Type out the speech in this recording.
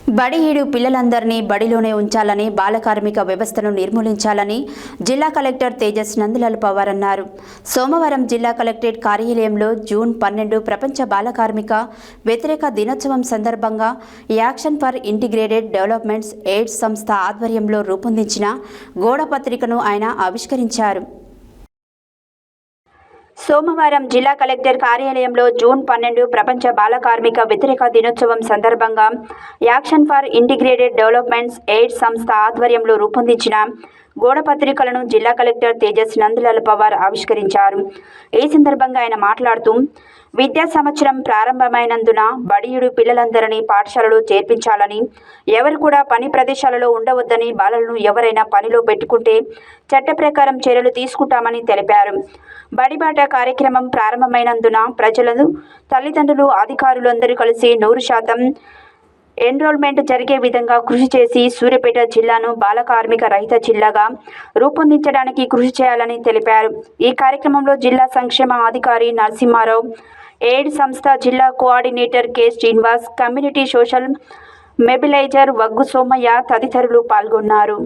బడిహీడు పిల్లలందరినీ బడిలోనే ఉంచాలని బాలకార్మిక వ్యవస్థను నిర్మూలించాలని జిల్లా కలెక్టర్ తేజస్ నందలాల్ పవార్ అన్నారు. సోమవారం జిల్లా కలెక్టరేట్ కార్యాలయంలో జూన్ 12 ప్రపంచ బాలకార్మిక వ్యతిరేక దినోత్సవం సందర్భంగా action for integrated developments AIDS సంస్థ ఆధ్వర్యంలో రూపొందించిన గోడ పత్రికను ఆయన ఆవిష్కరించారు. సోమవారం జిల్లా కలెక్టర్ కార్యాలయంలో జూన్ 12 ప్రపంచ బాలకార్మిక వ్యతిరేక దినోత్సవం సందర్భంగా action for integrated developments AIDS సంస్థ ఆధ్వర్యంలో రూపొందించిన గోడ పత్రికలను జిల్లా కలెక్టర్ తేజస్ నందలాల్ పవార్ ఆవిష్కరించారు. ఈ సందర్భంగా ఆయన మాట్లాడుతూ విద్యా సంవత్సరం ప్రారంభమైనందున బడియుడు పిల్లలందరినీ పాఠశాలలో చేర్పించాలని, ఎవరు కూడా పని ప్రదేశాలలో ఉండవద్దని, బాలలను ఎవరైనా పనిలో పెట్టుకుంటే చట్ట ప్రకారం చర్యలు తీసుకుంటామని తెలిపారు. బడిబాట కార్యక్రమం ప్రారంభమైనందున ప్రజలను, తల్లిదండ్రులు, అధికారులందరూ కలిసి 100% ఎన్రోల్మెంట్ జరిగే విధంగా కృషి చేసి సూర్యాపేట జిల్లాను బాలకార్మిక రహిత జిల్లాగా రూపొందించడానికి కృషి చేయాలని తెలిపారు. ఈ కార్యక్రమంలో జిల్లా సంక్షేమ అధికారి నరసింహారావు, ఎయిడ్ సంస్థ జిల్లా coordinator K Srinivas, community social mobiliser Vaggu Somaiah తదితరులు పాల్గొన్నారు.